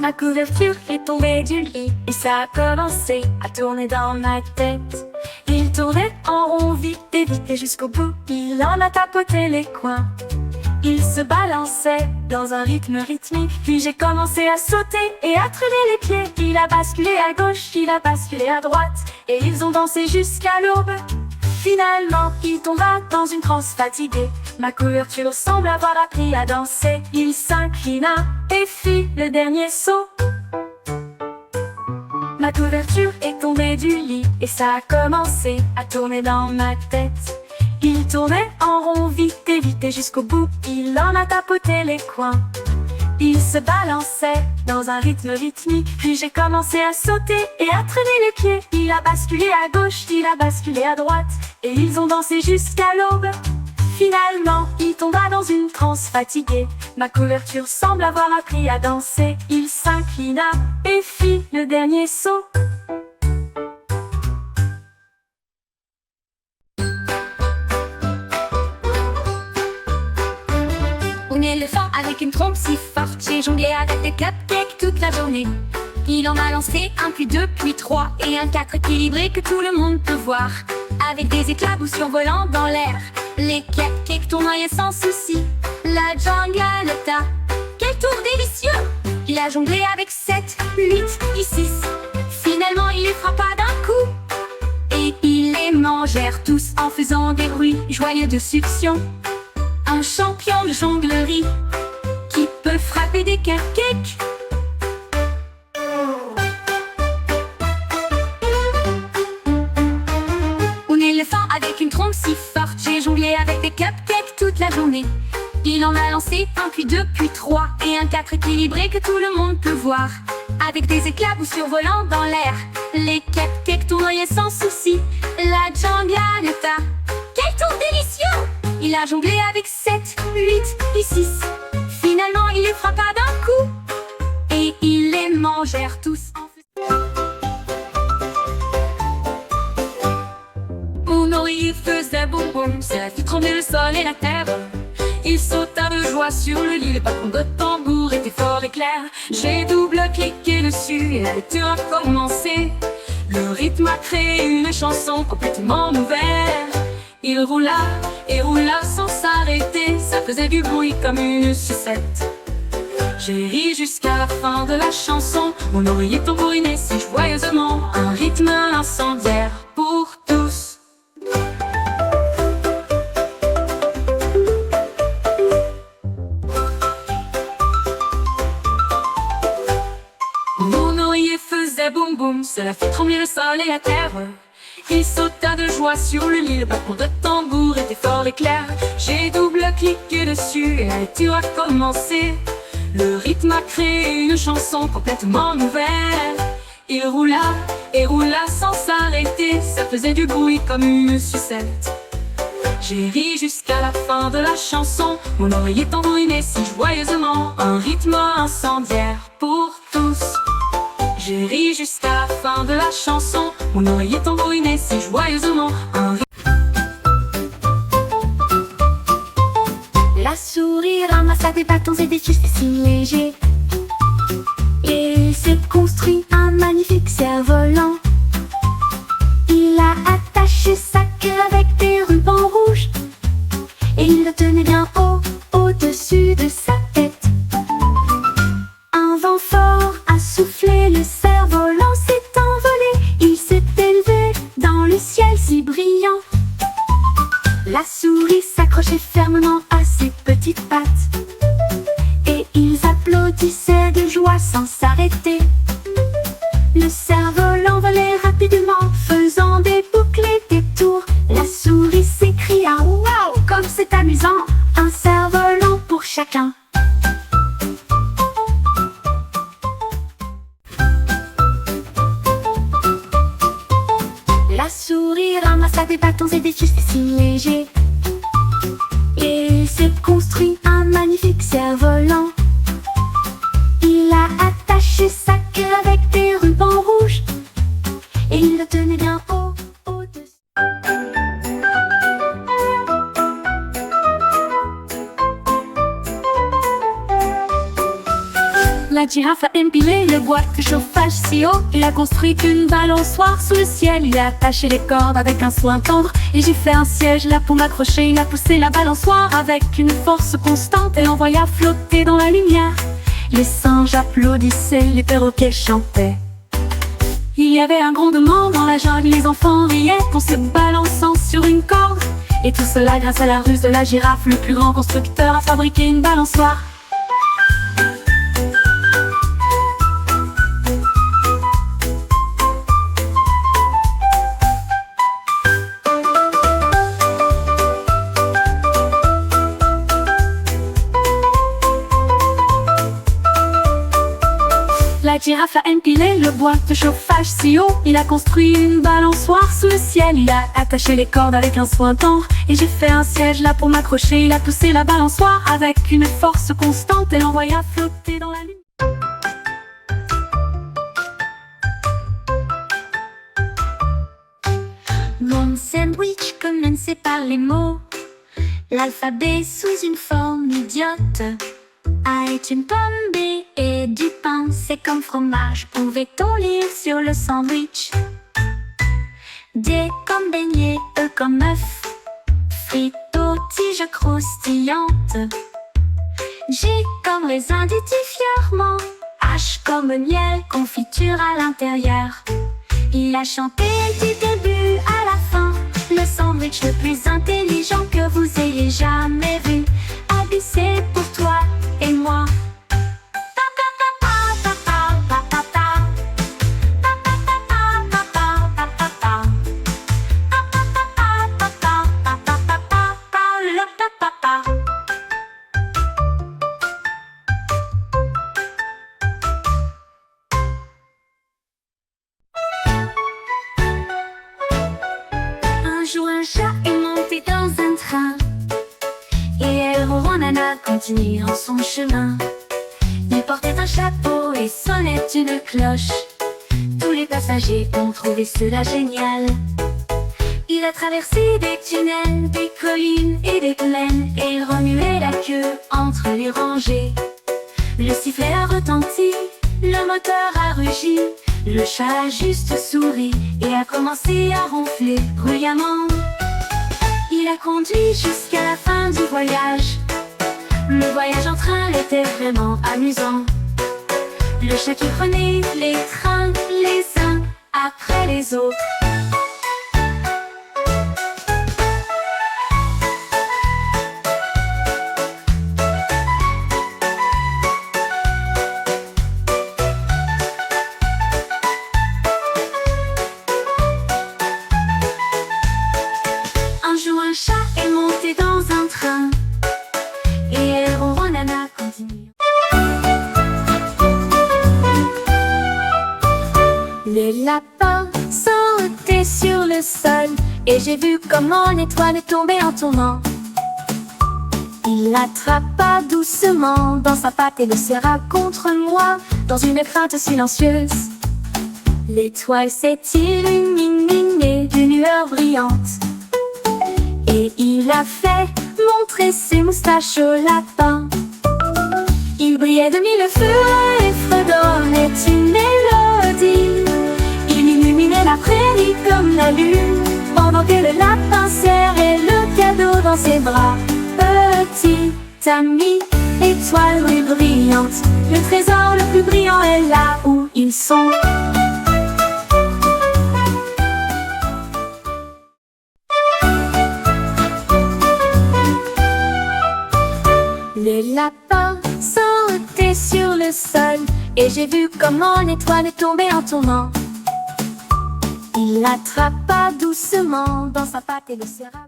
Ma couverture est tombée du lit et ça a commencé à tourner dans ma tête. Il tournait en rond vite et jusqu'au bout, il en a tapoté les coins. Il se balançait dans un rythme rythmique, puis j'ai commencé à sauter et à traîner les pieds. Il a basculé à gauche, il a basculé à droite, et ils ont dansé jusqu'à l'aube. Finalement, il tomba dans une transe fatiguée. Ma couverture semble avoir appris à danser. Il s'inclina et fit le dernier saut. Ma couverture est tombée du lit et ça a commencé à tourner dans ma tête. Il tournait en rond vite et jusqu'au bout, il en a tapoté les coins. Il se balançait dans un rythme rythmique, puis j'ai commencé à sauter et à traîner les pieds. Il a basculé à gauche, il a basculé à droite, et ils ont dansé jusqu'à l'aube. Finalement, il tomba dans une transe fatiguée. Ma couverture semble avoir appris à danser. Il s'inclina et fit le dernier saut. Un éléphant avec une trompe si forte, j'ai jonglé avec des cupcakes toute la journée. Il en a lancé un, puis deux, puis trois, et un quatre équilibré que tout le monde peut voir. Avec des éclaboussures survolant dans l'air, les cupcakes tournoyaient sans souci. La jungle-ta, quel tour délicieux! Il a jonglé avec 7, 8 et 6. Finalement il les frappa d'un coup, et ils les mangèrent tous en faisant des bruits joyeux de succion. Un champion de jonglerie qui peut frapper des cupcakes. Un éléphant avec une trompe si forte, j'ai jonglé avec des cupcakes toute la journée. Il en a lancé un, puis deux, puis trois, et un quatre équilibré que tout le monde peut voir. Avec des éclaboussures survolant dans l'air, les cupcakes tournoyaient sans souci. La jungle-ta, quel tour délicieux! Il a jonglé avec 7, 8 et 6. Finalement il les frappa d'un coup, et ils les mangèrent tous en Mon oreiller faisait boum boum, ça fit trembler le sol et la terre. Il sauta de joie sur le lit, le patron de tambour était fort et clair. J'ai double-cliqué dessus et la lecture a commencé. Le rythme a créé une chanson complètement nouvelle. Il roula et roula sans s'arrêter, ça faisait du bruit comme une sucette. J'ai ri jusqu'à la fin de la chanson, mon oreiller tambourinait si joyeusement. Un rythme incendiaire pour tous. Mon oreiller faisait boum boum, cela fit trembler le sol et la terre. Il sauta de joie sur le lit, le battement de tambour était fort et clair. J'ai double-cliqué dessus et la lecture a commencé. Le rythme a créé une chanson complètement nouvelle. Il roula et roula sans s'arrêter, ça faisait du bruit comme une sucette. J'ai ri jusqu'à la fin de la chanson, mon oreiller tambourinait si joyeusement. Un rythme incendiaire pour tous. J'ai ri jusqu'à la fin de la chanson, mon oreiller tambourinait si joyeusement. La souris ramassa des bâtons et des fils si légers, et s'est construit un magnifique cerf-volant. Il a attaché sa queue avec des rubans rouges, et il le tenait bien haut, au-dessus de sa tête. Un vent fort a soufflé, le cerf-volant s'est envolé. Il s'est élevé dans le ciel si brillant. La souris s'accrochait fermement à ses petites pattes, et ils applaudissaient de joie sans s'arrêter. Le cerf-volant volait rapidement, faisant des boucles et des tours. La souris s'écria: waouh, comme c'est amusant, un cerf-volant pour chacun. La souris ramassa des bâtons et des fils si légers, et s'est construit un magnifique cerf-volant. Il a attaché sa queue avec des rubans rouges, La girafe a empilé le bois de chauffage si haut. Il a construit une balançoire sous le ciel. Il a attaché les cordes avec un soin tendre. Et j'ai fait un siège là pour m'accrocher. Il a poussé la balançoire avec une force constante et l'envoya flotter dans la lumière. Les singes applaudissaient, les perroquets chantaient. Il y avait un grondement dans la jungle. Les enfants riaient en se balançant sur une corde. Et tout cela grâce à la ruse de la girafe. Le plus grand constructeur a fabriqué une balançoire. La girafe a empilé le bois de chauffage si haut. Il a construit une balançoire sous le ciel. Il a attaché les cordes avec un soin tendre. Et j'ai fait un siège là pour m'accrocher. Il a poussé la balançoire avec une force constante et l'envoya flotter dans la lune. Mon sandwich commençait par les mots. L'alphabet sous une forme idiote. A est une pomme, B et du pain, c'est comme fromage, pouvait-on lire sur le sandwich. D comme beignet, E comme œuf, frites aux tiges croustillantes. G comme raisin dit fièrement, H comme miel, confiture à l'intérieur. Il a chanté du début à la fin, le sandwich le plus intelligent que vous ayez jamais vu. Abby, c'est pour toi et moi. Un jour un chat est monté dans un train et elle Nana continuant son chemin. Il portait un chapeau et sonnait une cloche. Tous les passagers ont trouvé cela génial. Il a traversé des tunnels, des collines et des plaines, et il remuait la queue entre les rangées. Le sifflet a retenti, le moteur a rugi. Le chat a juste souri et a commencé à ronfler bruyamment. Il a conduit jusqu'à la fin du voyage. Le voyage en train était vraiment amusant. Le chat qui prenait les trains les uns après les autres. Un jour un chat est monté dans un train et elle ronronna continue. Les lapins sautaient sur le sol et j'ai vu comment l'étoile est tombée en tournant. Il l'attrapa doucement dans sa patte et le serra contre moi dans une crainte silencieuse. L'étoile s'est illuminée d'une lueur brillante et il a fait montrer ses moustaches au lapin. Il brillait de mille feux et fredonnait une mélodie. Il illuminait la prairie comme la lune, pendant que le lapin serrait le cadeau dans ses bras. Petit ami, étoile brillante, le trésor le plus brillant est là où ils sont. Les lapins sautaient sur le sol et j'ai vu comment l'étoile est tombée en tournant. Il l'attrapa doucement dans sa patte et le serra.